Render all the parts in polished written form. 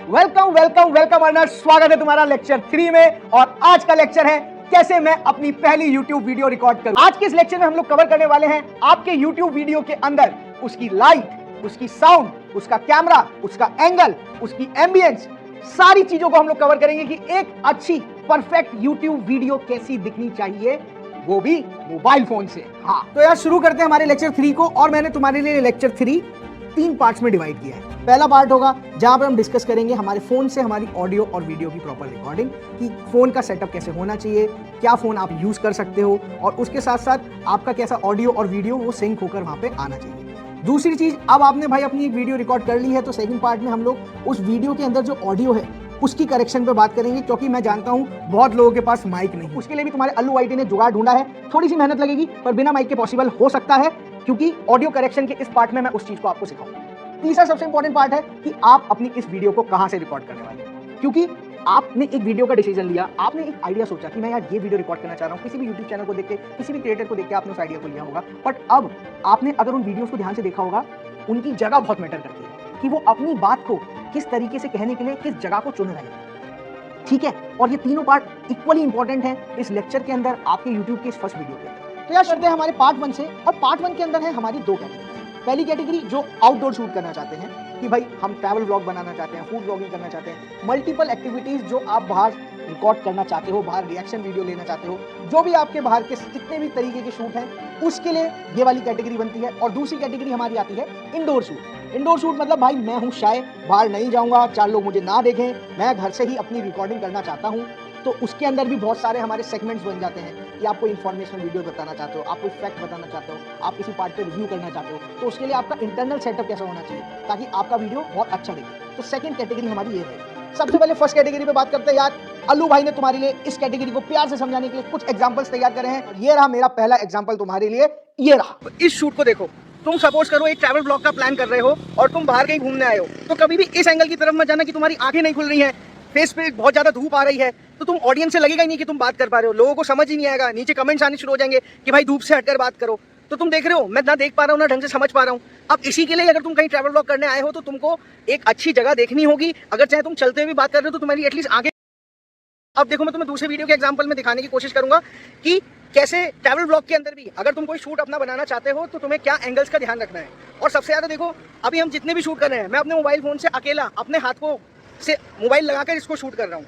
Welcome welcome welcome earner, स्वागत है तुम्हारा लेक्चर 3 में। और आज का लेक्चर है कैसे मैं अपनी पहली YouTube वीडियो रिकॉर्ड करूं। आज के इस लेक्चर में हम लोग कवर करने वाले हैं आपके YouTube वीडियो के अंदर उसकी लाइट, उसकी साउंड, उसका कैमरा, उसका एंगल, उसकी एम्बियंस, सारी चीजों को हम लोग कवर करेंगे कि एक अच्छी परफेक्ट YouTube वीडियो कैसी दिखनी चाहिए, वो भी मोबाइल फोन से। हाँ, तो यार शुरू करते हैं हमारे लेक्चर 3 को। और मैंने तुम्हारे लिए लेक्चर 3 3 पार्ट्स में डिवाइड किया है। पहला पार्ट होगा जहां पर हम डिस्कस करेंगे हमारे फोन से हमारी ऑडियो और वीडियो की प्रॉपर रिकॉर्डिंग, कि फोन का सेटअप कैसे होना चाहिए, क्या फोन आप यूज कर सकते हो, और उसके साथ साथ आपका कैसा ऑडियो और वीडियो वो सिंक होकर वहां पे आना चाहिए। दूसरी चीज, अब आपने भाई अपनी एक वीडियो रिकॉर्ड कर ली है, तो सेकंड पार्ट में हम लोग उस वीडियो के अंदर जो ऑडियो है उसकी करेक्शन पे बात करेंगे, क्योंकि मैं जानता हूं बहुत लोगों के पास माइक नहीं। उसके लिए भी तुम्हारे अल्लू वाइटी ने जुगाड़ ढूंढा है। थोड़ी सी मेहनत लगेगी पर बिना माइक के पॉसिबल हो सकता है, क्योंकि ऑडियो करेक्शन के इस पार्ट में मैं उस चीज को आपको सिखाऊंगा। तीसरा सबसे इंपॉर्टेंट पार्ट है कि आप अपनी इस वीडियो को कहां से रिकॉर्ड करने वाले हैं, क्योंकि आपने एक वीडियो का डिसीजन लिया, आपने एक आइडिया सोचा कि मैं यार ये वीडियो रिकॉर्ड करना चाह रहा हूं, किसी भी यूट्यूब चैनल को देख के, किसी भी क्रिएटर को देख के आपने उस आइडिया को लिया होगा। बट अब आपने अगर उन वीडियोस को ध्यान से देखा होगा, उनकी जगह बहुत मैटर करती है कि वो अपनी बात को किस तरीके से कहने के लिए किस जगह को चुन रहे हैं। ठीक है, और ये तीनों पार्ट इक्वली इंपॉर्टेंट है इस लेक्चर के अंदर, आपके यूट्यूब के इस फर्स्ट वीडियो के अंदर। तो यार चलते हैं हमारे पार्ट 1 से। और पार्ट 1 के अंदर है हमारी दो कैटेगरी। पहली कैटेगरी जो आउटडोर शूट करना चाहते हैं, कि भाई हम ट्रैवल व्लॉग बनाना चाहते हैं, फूड व्लॉगिंग करना चाहते हैं, मल्टीपल एक्टिविटीज जो आप बाहर रिकॉर्ड करना चाहते हो, बाहर रिएक्शन वीडियो लेना चाहते हो, जो भी आपके बाहर के जितने भी तरीके के शूट हैं, उसके लिए ये वाली कैटेगरी बनती है। और दूसरी कैटेगरी हमारी आती है इंडोर शूट। इंडोर शूट मतलब भाई मैं हूँ शाय, बाहर नहीं जाऊंगा, 4 लोग मुझे ना देखें, मैं घर से ही अपनी रिकॉर्डिंग करना चाहता हूँ। तो उसके अंदर भी बहुत सारे हमारे सेगमेंट्स बन जाते हैं कि आप कोई इन्फॉर्मेशनल वीडियो बताना चाहते हो, आप कोई फैक्ट बताना चाहते हो, आप किसी पार्ट पे रिव्यू करना चाहते हो, तो उसके लिए आपका इंटरनल सेटअप कैसा होना चाहिए ताकि आपका वीडियो बहुत अच्छा दिखे। तो सेकंड कैटेगरी हमारी ये है। सबसे पहले फर्स्ट कैटेगरी पे बात करते हैं। यार अल्लू भाई ने तुम्हारे लिए इस कैटेगरी को प्यार से समझाने के लिए कुछ एग्जांपल्स तैयार करे हैं। ये रहा मेरा पहला एग्जांपल तुम्हारे लिए, ये रहा। इस शूट को देखो, तुम सपोज करो एक ट्रैवल ब्लॉग का प्लान कर रहे हो और तुम बाहर कहीं घूमने आए हो, तो कभी भी इस एंगल की तरफ मत जाना कि तुम्हारी आंखें नहीं खुल रही हैं, फेस पे बहुत ज्यादा धूप आ रही है, तो तुम ऑडियंस से लगेगा ही नहीं कि तुम बात कर पा रहे हो, लोगों को समझ ही नहीं आएगा, नीचे कमेंट्स आने शुरू हो जाएंगे कि भाई धूप से हटकर बात करो। तो तुम देख रहे हो मैं ना देख पा रहा हूँ ना ढंग से समझ पा रहा हूँ। अब इसी के लिए अगर तुम कहीं ट्रैवल ब्लॉग करने आए हो तो तुमको एक अच्छी जगह देखनी होगी। अगर चाहे तुम चलते हुए भी बात कर रहे हो तो तुम्हारी एटलीस्ट आगे। अब देखो मैं तुम्हें दूसरे वीडियो के एग्जांपल में दिखाने की कोशिश करूंगा कि कैसे ट्रैवल ब्लॉग के अंदर भी अगर तुम कोई शूट अपना बनाना चाहते हो तो तुम्हें क्या एंगल्स का ध्यान रखना है। और सबसे ज्यादा देखो, अभी हम जितने भी शूट कर रहे हैं, मैं अपने मोबाइल फोन से अकेला अपने हाथ को से मोबाइल लगाकर इसको शूट कर रहा हूँ।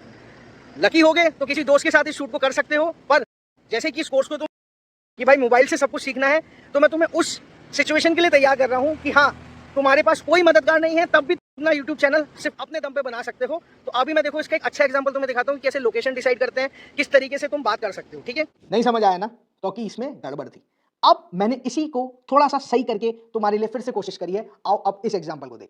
लकी हो गए तो किसी दोस्त के साथ इस शूट को कर सकते हो, पर जैसे कि इस कोर्स को तुम कि भाई मोबाइल से सब कुछ सीखना है, तो मैं तुम्हें उस सिचुएशन के लिए तैयार कर रहा हूँ कि हाँ तुम्हारे पास कोई मददगार नहीं है, तब भी अपना यूट्यूब चैनल सिर्फ अपने दम पे बना सकते हो। तो अभी मैं देखो इसका एक अच्छा एग्जांपल तुम्हें दिखाता हूँ कि कैसे लोकेशन डिसाइड करते हैं, किस तरीके से तुम बात कर सकते हो। ठीक है, नहीं समझ आया ना, क्योंकि इसमें गड़बड़ थी। अब मैंने इसी को थोड़ा सा सही करके तुम्हारे लिए फिर से कोशिश करी है। आओ अब इस एग्जांपल को देख।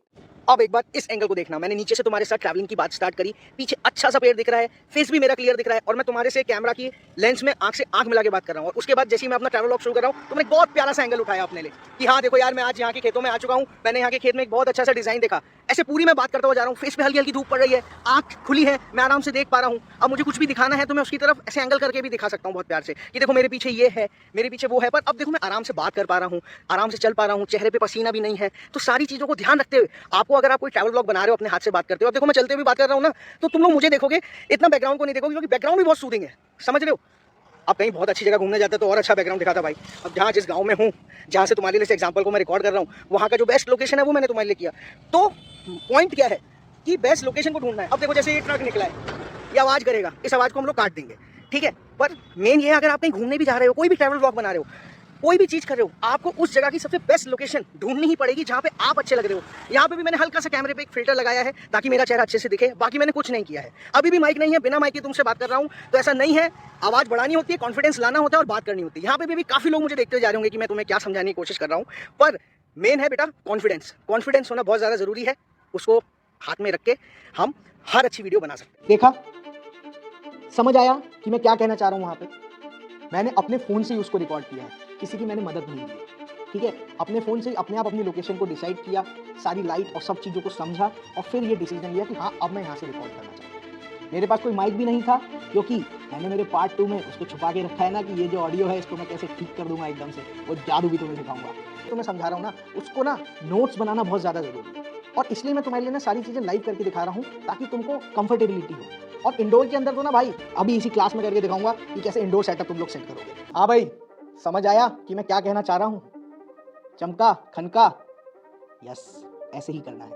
अब एक बार इस एंगल को देखना, मैंने नीचे से तुम्हारे साथ ट्रैवलिंग की बात स्टार्ट करी, पीछे अच्छा सा पेड़ दिख रहा है, फेस भी मेरा क्लियर दिख रहा है, और मैं तुम्हारे से कैमरा की लेंस में आंख से आंख मिला के बात कर रहा हूँ। और उसके बाद जैसे ही मैं अपना ट्रैवल व्लॉग शुरू कर रहा हूँ, तो मैंने बहुत प्यारा सा एंगल उठाया अपने लिए कि हाँ देखो यार मैं आज यहाँ के खेतों में आ चुका हूँ, मैंने यहाँ के खेत में एक बहुत अच्छा सा डिजाइन देखा। ऐसे पूरी मैं बात करता हुआ जा रहा हूँ, फेस पे हल्की हल्की धूप पड़ रही है, आंख खुली है, मैं आराम से देख पा रहा हूँ। अब मुझे कुछ भी दिखाना है तो मैं उसकी तरफ ऐसे एंगल करके भी दिखा सकता हूँ बहुत प्यार से कि देखो मेरे पीछे ये है, मेरे पीछे वो है। पर अब देखो मैं आराम से बात कर पा रहा हूँ, आराम से चल पा रहा हूँ, चेहरे पे पसीना भी नहीं है। तो सारी चीजों को ध्यान रखते हुए आपको, अगर आप कोई ट्रैवल ब्लॉग बना रहे हो, अपने हाथ से बात करते हो, अब देखो मैं चलते हुए बात कर रहा हूँ ना, तो तुम लोग मुझे देखोगे, इतना बैकग्राउंड को नहीं देखोगे, क्योंकि बैकग्राउंड भी बहुत सूदिंग है, समझ रहे हो। अब कहीं बहुत अच्छी जगह घूमने जाते तो और अच्छा बैकग्राउंड दिखाता भाई। अब जहाँ जिस गांव में हूँ, जहाँ से तुम्हारे लिए एग्जांपल को मैं रिकॉर्ड कर रहा हूँ, वहाँ का जो बेस्ट लोकेशन है वो मैंने तुम्हारे लिए किया। तो पॉइंट क्या है कि बेस्ट लोकेशन को ढूंढना है। अब देखो जैसे ये ट्रक निकला है, ये आवाज़ करेगा, इस आवाज़ को हम लोग काट देंगे, ठीक है। पर मेन ये है, अगर आप कहीं घूमने भी जा रहे हो, कोई भी ट्रैवल ब्लॉग बना रहे हो, कोई भी चीज कर रहे हो, आपको उस जगह की सबसे बेस्ट लोकेशन ढूंढनी ही पड़ेगी जहाँ पे आप अच्छे लग रहे हो। यहाँ पे भी मैंने हल्का सा कैमरे पे एक फिल्टर लगाया है ताकि मेरा चेहरा अच्छे से दिखे, बाकी मैंने कुछ नहीं किया है। अभी भी माइक नहीं है, बिना माइक के तुमसे बात कर रहा हूँ, तो ऐसा नहीं है। आवाज बढ़ानी होती है, कॉन्फिडेंस लाना होता है और बात करनी होती है। यहाँ पे भी काफी लोग मुझे देखते जा रहे होंगे कि मैं तुम्हें क्या समझाने की कोशिश कर रहा हूँ, पर मेन है बेटा कॉन्फिडेंस। कॉन्फिडेंस होना बहुत ज्यादा जरूरी है, उसको हाथ में रख के हम हर अच्छी वीडियो बना सकते हैं। देखा, समझ आया कि मैं क्या कहना चाह रहा हूँ। वहां पे मैंने अपने फोन से ही उसको रिकॉर्ड किया है, किसी की मैंने मदद नहीं ली। ठीक है, अपने फोन से अपने आप अपनी लोकेशन को डिसाइड किया, सारी लाइट और सब चीज़ों को समझा, और फिर ये डिसीजन लिया कि हाँ अब मैं यहाँ से रिकॉर्ड करना चाहता हूँ। मेरे पास कोई माइक भी नहीं था, क्योंकि मैंने मेरे पार्ट 2 में उसको छुपा के रखा है ना, कि ये जो ऑडियो है इसको मैं कैसे ठीक कर दूंगा एकदम से, वो जादू भी तुम्हें सिखाऊंगा। तो मैं समझा रहा हूँ ना, उसको ना नोट्स बनाना बहुत ज़्यादा जरूरी है। और इसलिए मैं तुम्हारे लिए ना सारी चीज़ें लाइव करके दिखा रहा हूँ ताकि तुमको कंफर्टेबिलिटी हो। और इंडोर के अंदर तो ना भाई अभी इसी क्लास में करके दिखाऊंगा कि कैसे इंडोर सेटअप तुम लोग सेट करोगे। हाँ भाई, समझ आया कि मैं क्या कहना चाह रहा हूँ? चमका खनका, यस, ऐसे ही करना है,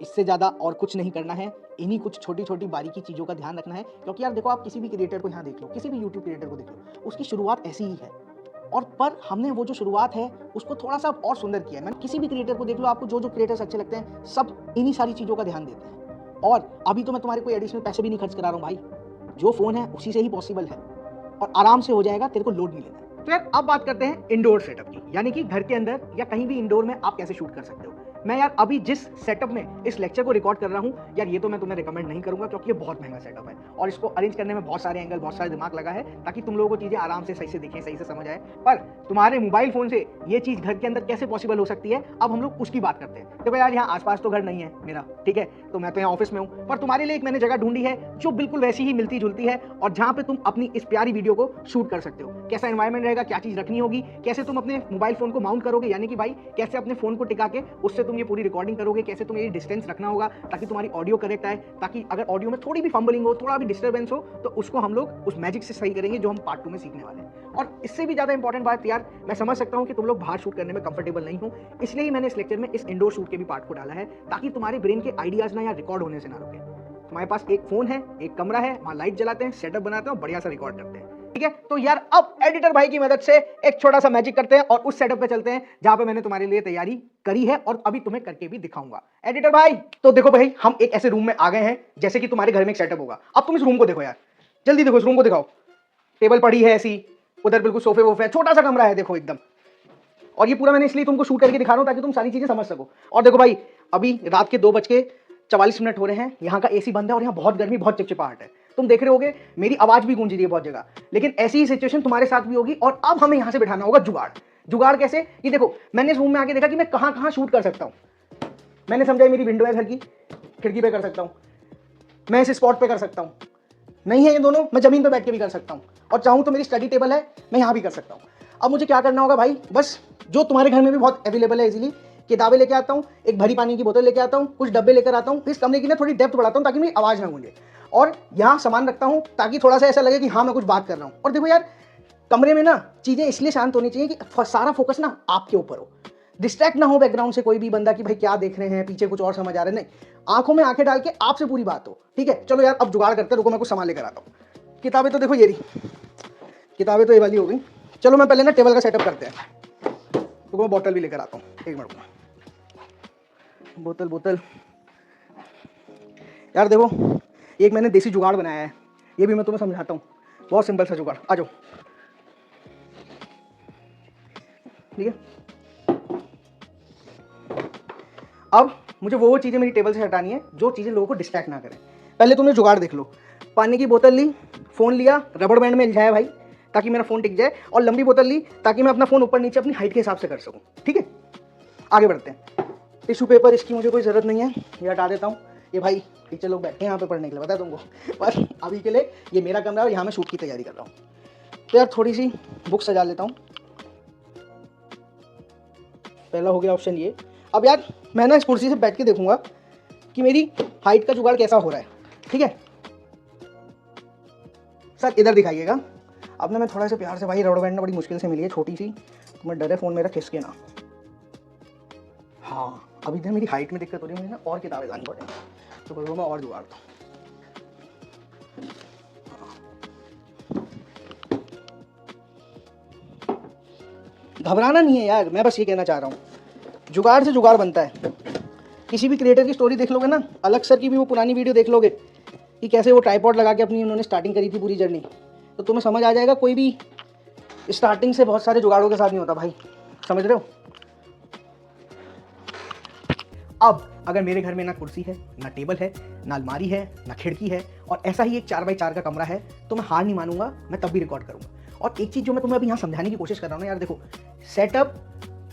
इससे ज़्यादा और कुछ नहीं करना है। इन्हीं कुछ छोटी छोटी बारीकी चीज़ों का ध्यान रखना है, क्योंकि यार देखो, आप किसी भी क्रिएटर को यहाँ देख लो, किसी भी यूट्यूब क्रिएटर को देख लो, उसकी शुरुआत ऐसी ही है। और पर हमने वो जो शुरुआत है उसको थोड़ा सा और सुंदर किया है। मैंने किसी भी क्रिएटर को देख लो, आपको जो जो क्रिएटर्स अच्छे लगते हैं सब इन्हीं सारी चीज़ों का ध्यान देते हैं। और अभी तो मैं तुम्हारे कोई एडिशनल पैसे भी नहीं खर्च करा रहा हूँ भाई, जो फ़ोन है उसी से ही पॉसिबल है और आराम से हो जाएगा, तेरे को लोड नहीं लेना है। तो यार अब बात करते हैं इंडोर सेटअप की, यानी कि घर के अंदर या कहीं भी इंडोर में आप कैसे शूट कर सकते हो। मैं यार अभी जिस सेटअप में इस लेक्चर को रिकॉर्ड कर रहा हूँ यार, ये तो मैं तुम्हें रिकमेंड नहीं करूंगा, क्योंकि ये बहुत महंगा सेटअप है और इसको अरेंज करने में बहुत सारे एंगल, बहुत सारे दिमाग लगा है ताकि तुम लोगों को चीज़ें आराम से सही से दिखें, सही से समझ आए। पर तुम्हारे मोबाइल फोन से ये चीज़ घर के अंदर कैसे पॉसिबल हो सकती है, अब हम लोग उसकी बात करते हैं। देखो यार, यहाँ आसपास तो घर नहीं है मेरा, ठीक है, तो मैं तो यहाँ ऑफिस में हूँ, पर तुम्हारे लिए एक मैंने जगह ढूंढी है जो बिल्कुल वैसी ही मिलती जुलती है और जहाँ पे तुम अपनी इस प्यारी वीडियो को शूट कर सकते हो। कैसा एनवायरमेंट रहेगा, क्या चीज़ रखनी होगी, कैसे तुम अपने मोबाइल फोन को माउंट करोगे, यानी कि भाई कैसे अपने फोन को टिका के उससे तुम ये पूरी रिकॉर्डिंग करोगे, कैसे तुम्हें ये डिस्टेंस रखना होगा ताकि तुम्हारी ऑडियो करेक्ट आए, ताकि अगर ऑडियो में थोड़ी भी फंबलिंग हो, थोड़ा भी डिस्टर्बेंस हो, तो उसको हम लोग उस मैजिक से सही करेंगे जो हम पार्ट 2 में सीखने वाले हैं। और इससे भी ज़्यादा इंपॉर्टेंट बात यार, मैं समझ सकता हूँ कि तुम लोग बाहर शूट करने में कंफर्टेबल नहीं हो, इसलिए ही मैंने इस लेक्चर में इस इंडोर शूट के भी पार्ट को डाला है ताकि तुम्हारे ब्रेन के आइडियाज ना यार रिकॉर्ड होने से ना रुके। तुम्हारे पास एक फोन है, एक कमरा है, वहाँ लाइट जलाते हैं, सेटअप बनाते हैं और बढ़िया सा रिकॉर्ड करते हैं, ठीक है। तो यार अब एडिटर भाई की मदद से एक छोटा सा मैजिक करते हैं और उस सेटअप पे चलते हैं जहां पे मैंने तुम्हारे लिए तैयारी करी है और अभी तुम्हें करके भी दिखाऊंगा। एडिटर भाई, तो देखो भाई, हम एक ऐसे रूम में आ गए हैं जैसे कि तुम्हारे घर में एक सेटअप होगा। अब तुम इस रूम को देखो यार, जल्दी देखो, इस रूम को दिखाओ। टेबल पड़ी है ऐसी, उधर बिल्कुल सोफे वोफे है, छोटा सा कमरा है देखो एकदम। और ये पूरा मैंने इसलिए तुमको शूट करके दिखा रहा हूं ताकि तुम सारी चीजें समझ सको। और देखो भाई, अभी रात के 2:44 हो रहे हैं, यहाँ का एसी बंद है और यहाँ बहुत गर्मी, बहुत चिपचिपाहट है। तुम देख रहे होगे मेरी आवाज भी गूंज रही है बहुत जगह, लेकिन ऐसी ही सिचुएशन तुम्हारे साथ भी होगी। और अब हमें यहाँ से बिठाना होगा जुगाड़। जुगाड़ कैसे? ये देखो, मैंने इस रूम में आके देखा कि मैं कहाँ कहाँ शूट कर सकता हूँ। मैंने समझा मेरी विंडो है घर की, खिड़की पे कर सकता हूँ, मैं इस स्पॉट पे कर सकता हूँ, नहीं है ये दोनों, मैं जमीन पे बैठ के भी कर सकता हूँ, और चाहूँ तो मेरी स्टडी टेबल है, मैं यहाँ भी कर सकता हूँ। अब मुझे क्या करना होगा भाई, बस जो तुम्हारे घर में भी बहुत अवेलेबल है इजीली, किताबें लेके आता हूँ, एक भरी पानी की बोतल लेके आता हूँ, कुछ डब्बे लेकर आता हूँ, इस कमरे की ना थोड़ी डेप्थ बढ़ाता हूँ ताकि मेरी आवाज़ ना गूंजे, और यहाँ सामान रखता हूँ ताकि थोड़ा सा ऐसा लगे कि हाँ मैं कुछ बात कर रहा हूँ। और देखो यार, कमरे में ना चीज़ें इसलिए शांत होनी चाहिए कि सारा फोकस ना आपके ऊपर हो, डिस्ट्रैक्ट ना हो बैकग्राउंड से कोई भी बंदा कि भाई क्या देख रहे हैं, पीछे कुछ और समझ आ रहा है, नहीं, आंखों में आंखें डाल के आपसे पूरी बात हो, ठीक है। चलो यार अब जुगाड़ करते हैं, रुको मैं कुछ सामान लेकर आता हूँ। किताबें तो देखो ये रही, किताबें तो ये वाली हो गई। चलो मैं पहले ना टेबल का सेटअप करते हैं, तो मैं बोतल भी लेकर आता हूँ, एक मिनट में। बोतल यार देखो, एक मैंने देसी जुगाड़ बनाया है, ये भी मैं तुम्हें समझाता हूँ, बहुत सिंपल सा जुगाड़। आ जाओ, ठीक है। अब मुझे वो चीज़ें मेरी टेबल से हटानी है जो चीज़ें लोगों को डिस्ट्रैक्ट ना करें। पहले तुमने जुगाड़ देख लो, पानी की बोतल ली, फ़ोन लिया, रबड़ बैंड में जाए भाई ताकि मेरा फ़ोन टिक जाए, और लंबी बोतल ली ताकि मैं अपना फ़ोन ऊपर नीचे अपनी हाइट के हिसाब से कर सकूँ, ठीक है। आगे बढ़ते हैं। टिश्यू पेपर इसकी मुझे कोई ज़रूरत नहीं है, ये हटा देता हूँ। ये भाई टीचर लोग बैठे हैं यहाँ पे पढ़ने के लिए, पता है तुमको, पर अभी के लिए ये मेरा कमरा है और यहाँ मैं शूट की तैयारी कर रहा हूँ। तो यार थोड़ी सी बुक सजा लेता हूँ। पहला हो गया ऑप्शन ये। अब यार मैं ना इस कुर्सी से बैठ के देखूंगा कि मेरी हाइट का जुगाड़ कैसा हो रहा है, ठीक है। सर इधर दिखाइएगा। अब ना मैं थोड़ा सा प्यार से, भाई रबड़ बैंड ना बड़ी मुश्किल से मिली है, छोटी सी, तो मैं डरे फ़ोन मेरा खिसके ना। हाँ, अभी इधर मेरी हाइट में दिक्कत हो रही है, मुझे ना और किताबें लानी पड़ेंगी, तो बोलो मैं और जुगाड़ दूँ। घबराना नहीं है यार, मैं बस ये कहना चाह रहा हूँ, जुगाड़ से जुगाड़ बनता है। किसी भी क्रिएटर की स्टोरी देख लोगे ना, अलग सर की भी वो पुरानी वीडियो देख लोगे कि कैसे वो ट्राइपॉड लगा के अपनी उन्होंने स्टार्टिंग करी थी पूरी जर्नी, तो तुम्हें समझ आ जाएगा कोई भी स्टार्टिंग से बहुत सारे जुगाड़ों के साथ नहीं होता भाई, समझ रहे हो। अब अगर मेरे घर में ना कुर्सी है, ना टेबल है, ना अलमारी है, ना खिड़की है, और ऐसा ही एक 4x4 का कमरा है, तो मैं हार नहीं मानूंगा, मैं तब भी रिकॉर्ड करूंगा। और एक चीज़ जो मैं तुम्हें अभी यहाँ समझाने की कोशिश कर रहा हूँ ना यार, देखो सेटअप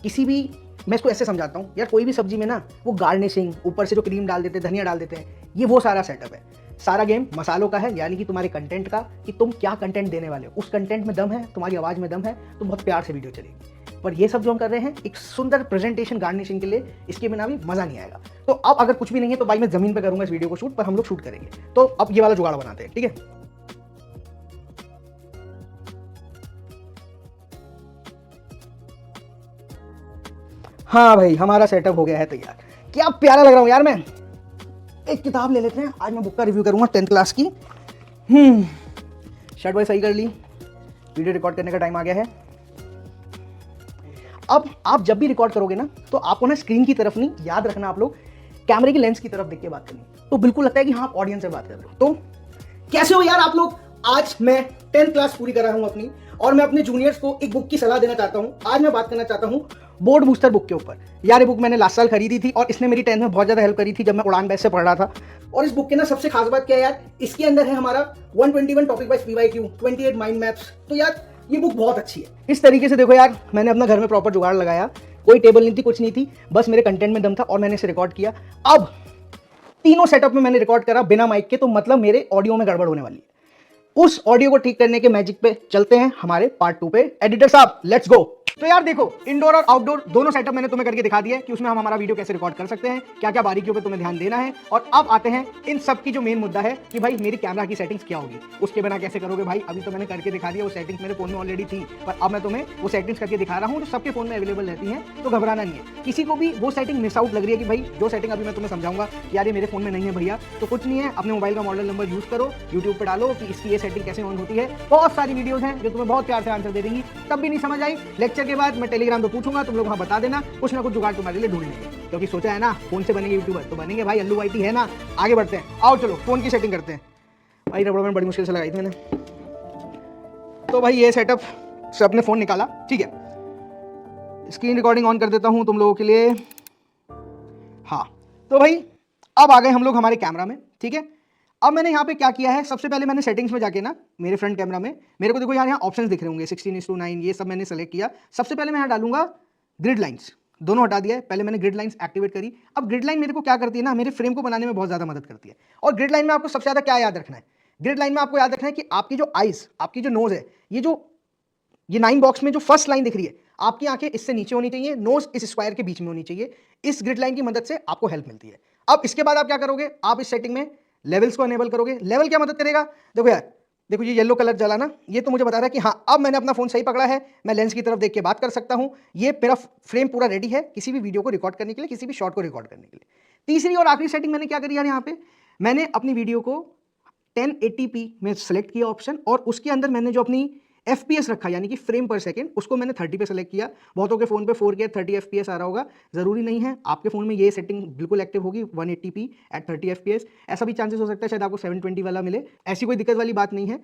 किसी भी, मैं इसको ऐसे समझाता हूँ यार, कोई भी सब्जी में ना वो गार्निशिंग, ऊपर से जो क्रीम डाल देते हैं, धनिया डाल देते हैं, ये वो सारा सेटअप है। सारा गेम मसालों का है, यानी कि तुम्हारे कंटेंट का, कि तुम क्या कंटेंट देने वाले हो, उस कंटेंट में दम है, तुम्हारी आवाज़ में दम है, तो बहुत प्यार से वीडियो चलेगी। पर ये सब जो हम कर रहे हैं एक सुंदर प्रेजेंटेशन गार्निशिंग के लिए, इसके बिना भी मजा नहीं आएगा। तो अब अगर कुछ भी नहीं है तो भाई मैं जमीन पे करूंगा इस वीडियो को शूट, पर हम लोग शूट करेंगे। तो अब ये वाला जुगाड़ बनाते हैं, ठीक है। हाँ भाई, हमारा सेटअप हो गया है तैयार। क्या प्यारा लग रहा हूँ यार मैं। एक किताब ले लेते हैं, आज मैं बुक का रिव्यू करूंगा 10th क्लास की। शर्ट भाई सही कर ली, वीडियो रिकॉर्ड करने का टाइम आ गया है। अब आप जब भी रिकॉर्ड करोगे ना, तो आपको ना स्क्रीन की तरफ नहीं, याद रखना आप लोग कैमरे की लेंस की तरफ देख के बात करनी, तो बिल्कुल लगता है कि हाँ आप ऑडियंस से बात कर रहे हो। तो कैसे हो यार आप लोग? आज मैं 10th क्लास पूरी कर रहा हूं अपनी, और मैं अपने जूनियर्स को एक बुक की सलाह देना चाहता हूं। आज मैं बात करना चाहता हूं बोर्ड बूस्टर बुक के ऊपर। यार ये बुक मैंने लास्ट साल खरीदी थी और इसने मेरी 10th में बहुत ज्यादा हेल्प करी थी जब मैं उड़ान बैच से पढ़ रहा था। और इस बुक के ना सबसे खास बात क्या है यार, इसके अंदर है हमारा 121 topic wise PYQ, 28 mind maps. तो यार ये बुक बहुत अच्छी है। इस तरीके से देखो यार, मैंने अपना घर में प्रॉपर जुगाड़ लगाया, कोई टेबल नहीं थी, कुछ नहीं थी, बस मेरे कंटेंट में दम था और मैंने इसे रिकॉर्ड किया। अब तीनों सेटअप में मैंने रिकॉर्ड करा बिना माइक के, तो मतलब मेरे ऑडियो में गड़बड़ होने वाली है। उस ऑडियो को ठीक करने के मैजिक पे चलते हैं हमारे पार्ट 2 पे। एडिटर साहब लेट्स गो। तो यार देखो, इंडोर और आउटडोर दोनों सेटअप मैंने तुम्हें करके दिखा दिया है कि उसमें हम हमारा वीडियो कैसे रिकॉर्ड कर सकते हैं, क्या क्या बारीकियों पे तुम्हें ध्यान देना है। और अब आते हैं इन सब की जो मेन मुद्दा है कि भाई मेरी कैमरा की सेटिंग्स क्या होगी, उसके बिना कैसे करोगे भाई। अभी तो मैंने करके दिखा दिया, वो सेटिंग्स मेरे फोन में ऑलरेडी थी, पर अब मैं तुम्हें वो सेटिंग्स करके दिखा रहा हूँ जो सबके फोन में अवेलेबल रहती है। तो घबराना नहीं है, किसी को भी वो सेटिंग मिस आउट लग रही है कि भाई जो सेटिंग अभी मैं तुम्हें समझाऊंगा कि यार ये मेरे फोन में नहीं है भैया, तो कुछ नहीं है, अपने मोबाइल का मॉडल नंबर यूज करो, यूट्यूब पर डालो कि इसकी ये सेटिंग कैसे ऑन होती है। बहुत सारी वीडियोस हैं जो तुम्हें बहुत प्यार से आंसर दे देंगी। तब भी नहीं समझ आई, लेक्चर के बाद मैं टेलीग्राम पे पूछूंगा, तुम लोग वहां बता देना, कुछ ना कुछ जुगाड़ तुम्हारे लिए ढूंढ लेंगे। क्योंकि सोचा है ना फोन से बनेंगे यूट्यूबर, तो बनेंगे भाई, अल्लू वाईटी है ना। आगे बढ़ते हैं, आओ चलो फोन की सेटिंग करते हैं। भाई रबड़ में बड़ी मुश्किल से लगाई थी मैंने। तो भाई ये सेटअप से अपने फोन निकाला, ठीक है। स्क्रीन रिकॉर्डिंग ऑन कर देता हूं तुम लोगों के लिए। हाँ तो भाई अब आ गए हम लोग हमारे कैमरा में, ठीक है। अब मैंने यहाँ पे क्या किया है, सबसे पहले मैंने सेटिंग्स में जाके ना मेरे फ्रंट कैमरा में मेरे को देखो यार यहाँ ऑप्शंस दिख रहे होंगे 16:9, ये सब मैंने सेलेक्ट किया। सबसे पहले मैं यहाँ डालूंगा ग्रिड लाइंस, दोनों हटा दिया है। पहले मैंने ग्रिड लाइंस एक्टिवेट करी। अब ग्रिड लाइन मेरे को क्या करती है ना, मेरे फ्रेम को बनाने में बहुत ज्यादा मदद करती है। और ग्रिड लाइन में आपको सबसे ज्यादा क्या याद रखना है, ग्रिड लाइन में आपको याद रखना है कि आपकी जो आइज, आपकी जो नोज है, ये 9 बॉक्स में जो फर्स्ट लाइन दिख रही है, आपकी आंखें इससे नीचे होनी चाहिए, नोज इस स्क्वायर के बीच में होनी चाहिए। इस ग्रिड लाइन की मदद से आपको हेल्प मिलती है। अब इसके बाद आप क्या करोगे, आप इस सेटिंग में लेवल्स को एनेबल करोगे। लेवल क्या मदद करेगा, देखो यार, देखो ये येलो कलर जला ना, ये तो मुझे बता रहा है कि हाँ अब मैंने अपना फोन सही पकड़ा है, मैं लेंस की तरफ देख के बात कर सकता हूं। ये मेरा फ्रेम पूरा रेडी है किसी भी वीडियो को रिकॉर्ड करने के लिए, किसी भी शॉट को रिकॉर्ड करने के लिए। तीसरी और आखिरी सेटिंग मैंने क्या करी यार, यहाँ पे मैंने अपनी वीडियो को 1080p में सेलेक्ट किया ऑप्शन, और उसके अंदर मैंने जो अपनी FPS रखा यानी कि फ्रेम पर सेकंड, उसको मैंने 30 पे सेलेक्ट किया। बहुतों के फोन पे 4K 30 FPS आ रहा होगा, जरूरी नहीं है आपके फोन में ये सेटिंग बिल्कुल एक्टिव होगी 180p एट 30 FPS। ऐसा भी चांसेस हो सकता है शायद आपको 720 वाला मिले, ऐसी कोई दिक्कत वाली बात नहीं है।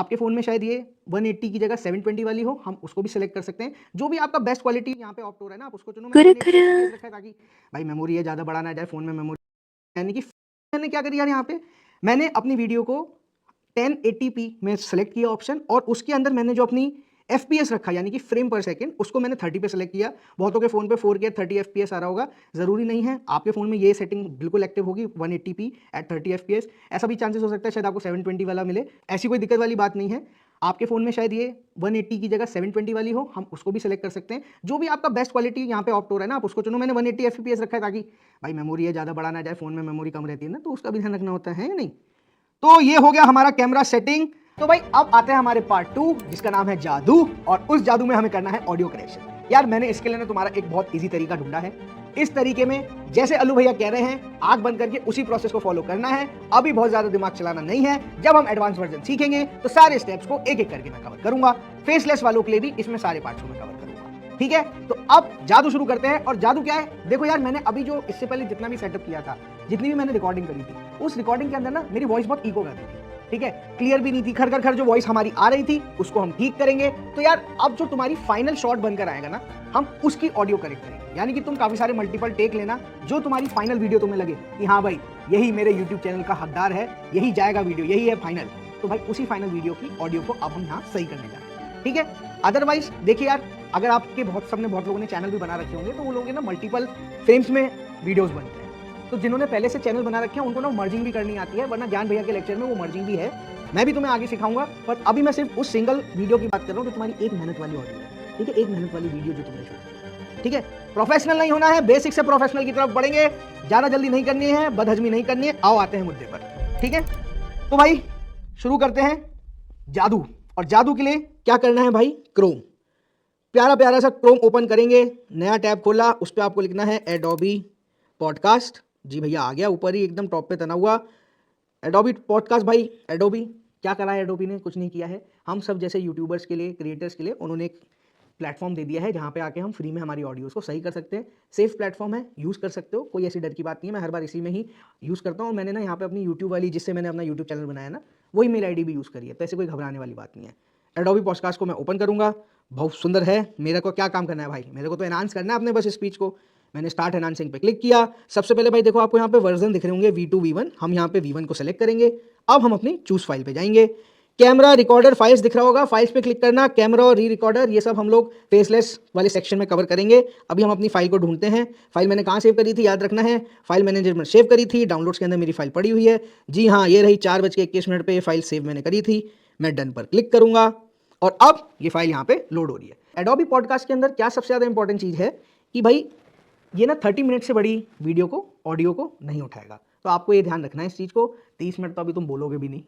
आपके फोन में शायद ये 180 की जगह 720 वाली हो, हम उसको भी सिलेक्ट कर सकते हैं। जो भी आपका बेस्ट क्वालिटी यहाँ पे ऑप्ट हो रहा है ना, आप उसको चुनो। मैंने 180 रखा है ताकि भाई मेमोरी है ज्यादा बड़ा ना जाए फोन में मेमोरी। यानी कि मैंने क्या करी यार, यहाँ पे मैंने अपनी वीडियो को 1080p में सेलेक्ट किया ऑप्शन, और उसके अंदर मैंने जो अपनी FPS रखा यानी कि फ्रेम पर सेकंड, उसको मैंने 30 पे सेलेक्ट किया। बहुतों के फोन पे 4K 30 FPS आ रहा होगा, जरूरी नहीं है आपके फोन में ये सेटिंग बिल्कुल एक्टिव होगी 180p एट 30 FPS। ऐसा भी चांसेस हो सकता है शायद आपको 720 वाला मिले, ऐसी कोई दिक्कत वाली बात नहीं है। आपके फोन में शायद ये 180 की जगह 720 वाली हो, हम उसको भी सिलेक्ट कर सकते हैं। जो भी आपका बेस्ट क्वालिटी यहाँ पे ऑप्ट हो रहा है ना, आप उसको चुनो। मैंने 180 FPS रखा है ताकि भाई मेमोरी है ज्यादा बड़ा ना जाए, फोन में मेमोरी कम रहती है ना, तो उसका भी ध्यान रखना होता है नहीं। तो ये हो गया हमारा कैमरा सेटिंग। तो भाई अब आते हैं हमारे पार्ट 2 जिसका नाम है जादू, और उस जादू में हमें करना है ऑडियो करेक्शन। यार मैंने इसके लिए ना तुम्हारा एक बहुत इजी तरीका ढूंढा है। इस तरीके में जैसे अल्लू भैया कह रहे हैं, आंख बंद करके उसी प्रोसेस को फॉलो करना है। अभी बहुत ज्यादा दिमाग चलाना नहीं है, जब हम एडवांस वर्जन सीखेंगे तो सारे स्टेप्स को एक एक करके मैं कवर करूंगा। फेसलेस वालों के लिए भी इसमें सारे पार्ट्स को मैं कवर करूंगा, ठीक है। तो अब जादू शुरू करते हैं। और जादू क्या है, देखो यार मैंने अभी जो इससे पहले जितना भी सेटअप किया था, जितनी भी मैंने रिकॉर्डिंग करी थी, उस रिकॉर्डिंग के अंदर ना मेरी वॉइस बहुत इको कर रही थी, ठीक है, क्लियर भी नहीं थी, खर खर खर जो वॉइस हमारी आ रही थी उसको हम ठीक करेंगे। तो यार अब जो तुम्हारी फाइनल शॉट बनकर आएगा ना, हम उसकी ऑडियो करेक्ट करेंगे। यानी कि तुम काफी सारे मल्टीपल टेक लेना, जो तुम्हारी फाइनल वीडियो तुम्हें लगे कि हाँ भाई यही मेरे यूट्यूब चैनल का हकदार है, यही जाएगा वीडियो, यही है फाइनल, तो भाई उसी फाइनल वीडियो की ऑडियो को अब हम यहाँ सही करने जा रहे हैं, ठीक है। अदरवाइज देखिए यार, अगर आपके बहुत लोगों ने चैनल भी बना रखे होंगे, तो वो लोग ना मल्टीपल फ्रेम्स में वीडियोस बनते हैं। तो जिन्होंने पहले से चैनल बना रखे हैं उनको ना मर्जिंग भी करनी आती है, वरना ज्ञान भैया के लेक्चर में वो मर्जिंग भी है, मैं भी तुम्हें आगे सिखाऊंगा। पर अभी मैं सिर्फ उस सिंगल वीडियो की बात कर रहा हूँ जो तुम्हारी 1 मिनट वाली ऑडियो है। ठीक है, 1 मिनट वाली वीडियो जो तुमने शूट की, ठीक है। प्रोफेशनल नहीं होना है, बेसिक से प्रोफेशनल की तरफ बढ़ेंगे, ज्यादा जल्दी नहीं करनी है, बदहजमी नहीं करनी है। आओ आते हैं मुद्दे पर, ठीक है। तो भाई शुरू करते हैं जादू। और जादू के लिए क्या करना है भाई, क्रोम, प्यारा प्यारा सा क्रोम ओपन करेंगे, नया टैब खोला, उस पर आपको लिखना है एडोबी पॉडकास्ट। जी भैया आ गया, ऊपर ही एकदम टॉप पे तना हुआ एडोबी पॉडकास्ट। भाई एडोबी क्या करा है, एडोबी ने कुछ नहीं किया है। हम सब जैसे यूट्यूबर्स के लिए, क्रिएटर्स के लिए उन्होंने एक प्लेटफॉर्म दे दिया है जहाँ पे आके हम फ्री में हमारी ऑडियोज़ को सही कर सकते हैं। सेफ प्लेटफॉर्म है, यूज़ कर सकते हो, कोई ऐसी डर की बात नहीं है। मैं हर बार इसी में ही यूज़ करता हूँ। मैंने ना यहाँ पे अपनी यूट्यूब वाली, जिससे मैंने अपना यूट्यूब चैनल बनाया ना, वही मेल आईडी भी यूज़ करी है, तो ऐसे कोई घबराने वाली बात नहीं है। एडोबी पॉडकास्ट को मैं ओपन करूँगा, बहुत सुंदर है। मेरे को क्या काम करना है भाई, मेरे को तो एनहांस करना है अपने बस स्पीच को। मैंने स्टार्ट एनहांसिंग पे क्लिक किया। सबसे पहले भाई देखो, आपको यहाँ पे वर्जन दिख रहे होंगे V2 V1, हम यहाँ पे V1 को सेलेक्ट करेंगे। अब हम अपनी चूज फाइल पे जाएंगे, कैमरा रिकॉर्डर फाइल्स दिख रहा होगा, फाइल्स पे क्लिक करना, कैमरा और री रिकॉर्डर ये सब हम लोग फेसलेस वाले सेक्शन में कवर करेंगे। अभी हम अपनी फाइल को ढूंढते हैं। फाइल मैंने कहाँ सेव करी थी, याद रखना है, फाइल मैनेजर में सेव करी थी, डाउनलोड्स के अंदर मेरी फाइल पड़ी हुई है। जी हाँ, ये रही 4:21 पे ये फाइल सेव मैंने करी थी। मैं डन पर क्लिक करूंगा और अब ये फाइल यहाँ पे लोड हो रही है। एडोबी पॉडकास्ट के अंदर क्या सबसे ज़्यादा इंपॉर्टेंट चीज़ है कि भाई ये ना 30 मिनट से बड़ी वीडियो को, ऑडियो को नहीं उठाएगा, तो आपको ये ध्यान रखना है इस चीज़ को। 30 मिनट तो अभी तुम बोलोगे भी नहीं,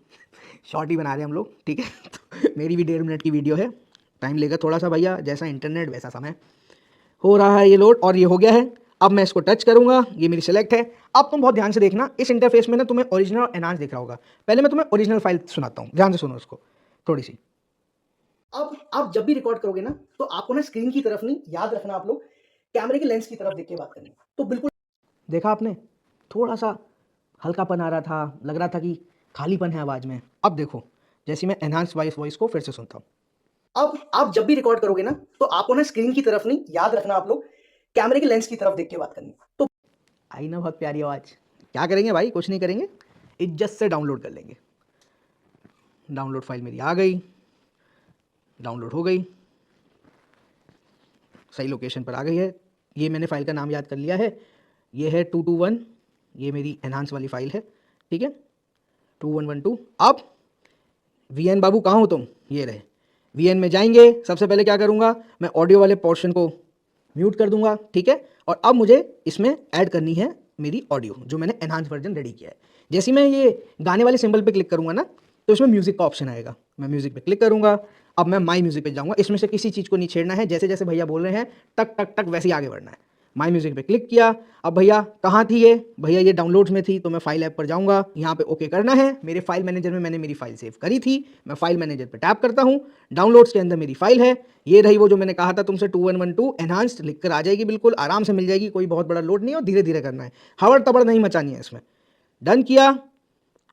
शॉर्ट ही बना रहे हैं हम लोग, ठीक है। तो मेरी भी 1.5 मिनट की वीडियो है, टाइम लेगा थोड़ा सा भैया, जैसा इंटरनेट वैसा समय। हो रहा है ये लोड और ये हो गया है। अब मैं इसको टच करूंगा, ये मेरी सेलेक्ट है। अब तुम बहुत ध्यान से देखना, इस इंटरफेस में ना तुम्हें ओरिजिनल और एनहांस दिख रहा होगा। पहले मैं तुम्हें ओरिजिनल फाइल सुनाता हूँ, ध्यान से सुनो उसको थोड़ी सी। अब आप जब भी रिकॉर्ड करोगे ना, तो आपको ना स्क्रीन की तरफ नहीं, याद रखना आप लोग कैमरे के लेंस की तरफ देख के बात करनी। तो बिल्कुल देखा आपने, थोड़ा सा हल्कापन आ रहा था, लग रहा था कि खालीपन है आवाज़ में। अब देखो, जैसे मैं एनहांस वॉइस को फिर से सुनता हूँ। अब आप जब भी रिकॉर्ड करोगे ना, तो आपको ना स्क्रीन की तरफ नहीं, याद रखना आप लोग कैमरे के लेंस की तरफ देख के बात करनी। तो आई ना बहुत प्यारी आवाज़। क्या करेंगे भाई, कुछ नहीं करेंगे, इज्जत से डाउनलोड कर लेंगे। डाउनलोड फाइल मेरी आ गई, डाउनलोड हो गई, सही लोकेशन पर आ गई है। ये मैंने फाइल का नाम याद कर लिया है, ये है 221, ये मेरी एनहांस वाली फाइल है, ठीक है, 2112। अब VN बाबू कहाँ हो तुम, ये रहे। VN में जाएंगे, सबसे पहले क्या करूँगा, मैं ऑडियो वाले पोर्शन को म्यूट कर दूंगा, ठीक है। और अब मुझे इसमें ऐड करनी है मेरी ऑडियो, जो मैंने एनहांस वर्जन रेडी किया है। जैसे मैं ये गाने वाले सिंबल पे क्लिक करूँगा ना, तो इसमें म्यूजिक का ऑप्शन आएगा। मैं म्यूजिक पे क्लिक करूँगा, अब मैं माई म्यूजिक पे जाऊँगा। इसमें से किसी चीज़ को नहीं छेड़ना है, जैसे जैसे भैया बोल रहे हैं टक टक टक वैसे ही आगे बढ़ना है। माई म्यूजिक पे क्लिक किया। अब भैया कहाँ थी ये, भैया ये डाउनलोड्स में थी, तो मैं फाइल ऐप पर जाऊँगा, यहाँ पे ओके करना है। मेरे फाइल मैनेजर में मैंने मेरी फाइल सेव करी थी, मैं फाइल मैनेजर पे टैप करता हूँ, डाउनलोड्स के अंदर मेरी फाइल है, ये रही वो जो मैंने कहा था तुमसे 2112 एनहांस्ड लिख कर आ जाएगी, बिल्कुल आराम से मिल जाएगी, कोई बहुत बड़ा लोड नहीं है और धीरे धीरे करना है, हवड़ तबड़ नहीं मचानी है इसमें। डन किया,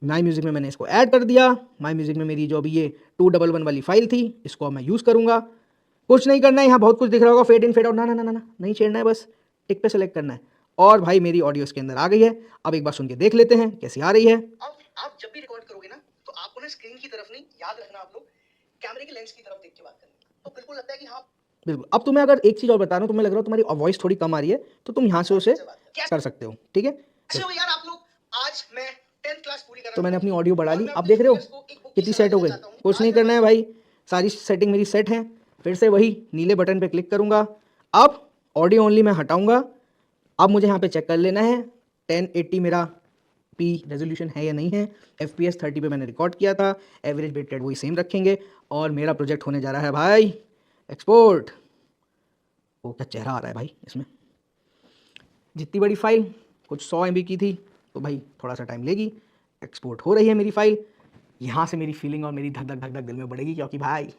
माई म्यूजिक में मैंने इसको ऐड कर दिया। माई म्यूजिक में मेरी जो अभी ये 211 वाली फाइल थी, इसको मैं यूज़ करूँगा। कुछ नहीं करना है, यहाँ बहुत कुछ दिख रहा होगा, फेड इन फेड आउट, ना ना ना ना नहीं छेड़ना है, बस टिक पे सेलेक्ट करना है। और भाई मेरी ऑडियो इसके अंदर आ गई है। अब एक बार सुन के देख लेते हैं कैसी आ रही है। अब आप जब भी रिकॉर्ड करोगे ना, तो आपको ना स्क्रीन की तरफ नहीं, याद रखना आप लोग कैमरे के लेंस की तरफ देख के बात करनी। तो बिल्कुल लगता है कि हाँ बिल्कुल। अब तुम्हें अगर एक चीज़ और बता रहा हूँ, तुम्हें लग रहा हो तुम्हारी वॉइस थोड़ी कम आ रही है, तो तुम यहाँ से उसे कर सकते हो, ठीक है। यार आप लोग, आज मैं 10th क्लास पूरी कर रहा हूं, तो मैंने अपनी ऑडियो बढ़ा ली। अब देख रहे हो कितनी सेट हो गई। कुछ नहीं करना है भाई, सारी सेटिंग मेरी सेट है। फिर से वही नीले बटन पे क्लिक करूंगा। अब ऑडियो ओनली मैं हटाऊंगा। अब मुझे यहाँ पे चेक कर लेना है 1080 मेरा P रेजोल्यूशन है या नहीं है। FPS 30 पे मैंने रिकॉर्ड किया था, एवरेज बिट रेट वही सेम रखेंगे। और मेरा प्रोजेक्ट होने जा रहा है भाई एक्सपोर्ट। वो क्या चेहरा आ रहा है भाई इसमें, जितनी बड़ी फाइल कुछ 100 MB की थी, तो भाई थोड़ा सा टाइम लेगी। एक्सपोर्ट हो रही है मेरी फाइल। यहाँ से मेरी फीलिंग और मेरी धक धक धक धक दिल में बढ़ेगी, क्योंकि भाई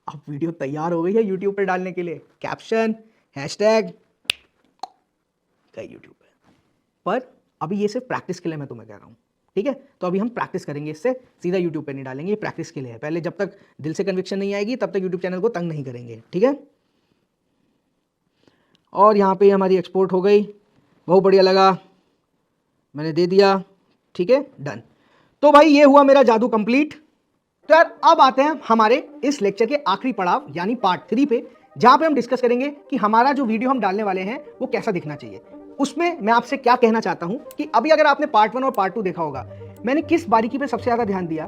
अब वीडियो तैयार हो गई है यूट्यूब पर डालने के लिए। कैप्शन हैशटैग कई यूट्यूब पर अभी ये सिर्फ प्रैक्टिस के लिए मैं तुम्हें कह रहा हूँ, ठीक है। तो अभी हम प्रैक्टिस करेंगे, इससे सीधा यूट्यूब पे नहीं डालेंगे, ये प्रैक्टिस के लिए है। पहले जब तक दिल से कन्विक्शन नहीं आएगी तब तक यूट्यूब चैनल को तंग नहीं करेंगे, ठीक है। और यहाँ पे हमारी एक्सपोर्ट हो गई, बहुत बढ़िया लगा, मैंने दे दिया, ठीक है, डन। तो भाई ये हुआ मेरा जादू कंप्लीट। तो यार अब आते हैं हमारे इस लेक्चर के आखिरी पड़ाव यानी पार्ट 3 पे, जहां पे हम डिस्कस करेंगे कि हमारा जो वीडियो हम डालने वाले हैं वो कैसा दिखना चाहिए। उसमें मैं आपसे क्या कहना चाहता हूं कि अभी अगर आपने पार्ट 1 और पार्ट 2 देखा होगा, मैंने किस बारीकी पे सबसे ज्यादा ध्यान दिया।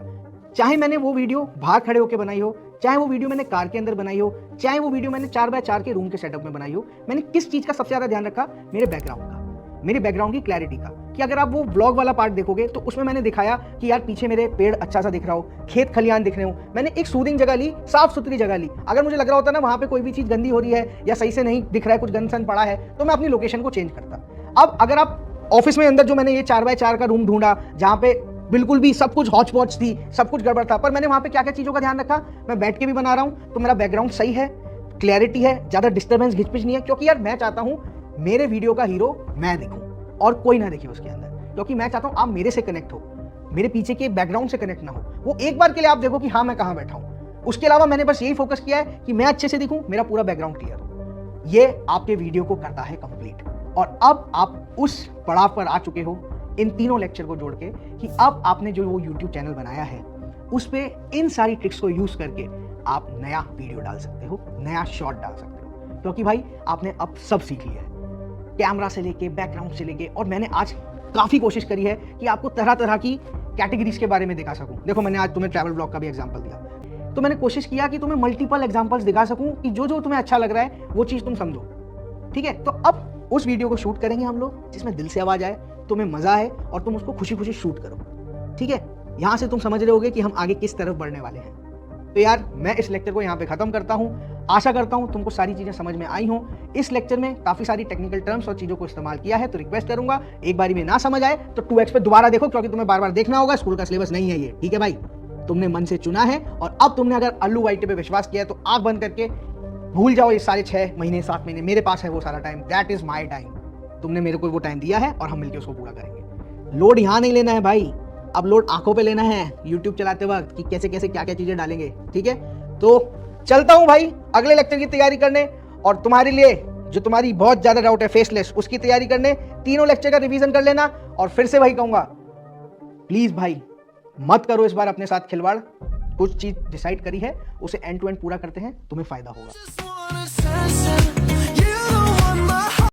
चाहे मैंने वो वीडियो बाहर खड़े होकर बनाई हो, चाहे वो वीडियो मैंने कार के अंदर बनाई हो, चाहे वो वीडियो मैंने 4x4 के रूम के सेटअप में बनाई हो, मैंने किस चीज़ का सबसे ज़्यादा ध्यान रखा? मेरे बैकग्राउंड का, मेरे बैकग्राउंड की क्लैरिटी का। कि अगर आप वो ब्लॉग वाला पार्ट देखोगे तो उसमें मैंने दिखाया कि यार पीछे मेरे पेड़ अच्छा सा दिख रहा हो, खेत खलियान दिख रहे हो, मैंने एक सूदिंग जगह ली, साफ सुथरी जगह ली। अगर मुझे लग रहा होता ना वहाँ पे कोई भी चीज़ गंदी हो रही है या सही से नहीं दिख रहा है, कुछ गंद सन पड़ा है, तो मैं अपनी लोकेशन को चेंज करता। अब अगर आप ऑफिस में अंदर जो मैंने ये 4x4 का रूम ढूंढा जहाँ पे बिल्कुल भी सब कुछ हॉच पॉच थी, सब कुछ गड़बड़ था, पर मैंने वहाँ पे क्या क्या चीज़ों का ध्यान रखा? मैं बैठ के भी बना रहा हूँ तो मेरा बैकग्राउंड सही है, क्लैरिटी है, ज़्यादा डिस्टर्बेंस घिचपिच नहीं है, क्योंकि यार मैं चाहता हूँ मेरे वीडियो का हीरो मैं दिखूँ और कोई ना देखे उसके अंदर, क्योंकि मैं चाहता हूँ आप मेरे से कनेक्ट हो, मेरे पीछे के बैकग्राउंड से कनेक्ट ना हो। वो एक बार के लिए आप देखो कि हाँ मैं कहाँ बैठा हूँ, उसके अलावा मैंने बस यही फोकस किया है कि मैं अच्छे से दिखूँ, मेरा पूरा बैकग्राउंड क्लियर हो। ये आपके वीडियो को करता है कंप्लीट। और अब आप उस पड़ाव पर आ चुके हो इन तीनों लेक्चर को जोड़ के कि अब आपने जो वो YouTube चैनल बनाया है उस पर इन सारी ट्रिक्स को यूज करके आप नया वीडियो डाल सकते हो, नया शॉट डाल सकते हो, क्योंकि भाई आपने अब सब सीख लिया है, कैमरा से लेके बैकग्राउंड से लेके। और मैंने आज काफ़ी कोशिश करी है कि आपको तरह तरह की कैटेगरीज के बारे में दिखा सकूं। देखो मैंने आज तुम्हें ट्रैवल ब्लॉग का भी एग्जांपल दिया, तो मैंने कोशिश किया कि तुम्हें मल्टीपल एग्जांपल्स दिखा सकूं कि जो जो तुम्हें अच्छा लग रहा है वो चीज़ तुम समझो, ठीक है। तो अब उस वीडियो को शूट करेंगे हम लोग जिसमें दिल से आवाज़ आए, तुम्हें मज़ा आए और तुम उसको खुशी खुशी शूट करो, ठीक है। यहाँ से तुम समझ रहे होगे कि हम आगे किस तरफ बढ़ने वाले हैं। तो यार मैं इस लेक्चर को यहाँ पे ख़त्म करता हूँ। आशा करता हूँ तुमको सारी चीज़ें समझ में आई हों। इस लेक्चर में काफ़ी सारी टेक्निकल टर्म्स और चीज़ों को इस्तेमाल किया है, तो रिक्वेस्ट करूँगा एक बारी में ना समझ आए तो 2x पे दोबारा देखो, क्योंकि तुम्हें बार बार देखना होगा, स्कूल का सिलेबस नहीं है ये, ठीक है भाई। तुमने मन से चुना है और अब तुमने अगर अल्लू वाइटे पे विश्वास किया है तो आँख बंद करके भूल जाओ ये सारे 6 महीने 7 महीने, मेरे पास है वो सारा time, that is my time. तुमने मेरे को वो टाइम दिया है और हम मिलकर उसको पूरा करेंगे। लोड यहाँ नहीं लेना है भाई, अब लोड आंखों पे लेना है यूट्यूब चलाते वक्त कि कैसे कैसे क्या क्या चीज़ें डालेंगे, ठीक है। तो चलता हूँ भाई अगले लेक्चर की तैयारी करने, और तुम्हारे लिए जो तुम्हारी बहुत ज़्यादा डाउट है फेसलेस, उसकी तैयारी करने। तीनों लेक्चर का रिवीजन कर लेना, और फिर से वही कहूँगा प्लीज़ भाई मत करो इस बार अपने साथ खिलवाड़। कुछ चीज़ डिसाइड करी है उसे एंड टू एंड पूरा करते हैं, तुम्हें फ़ायदा होगा।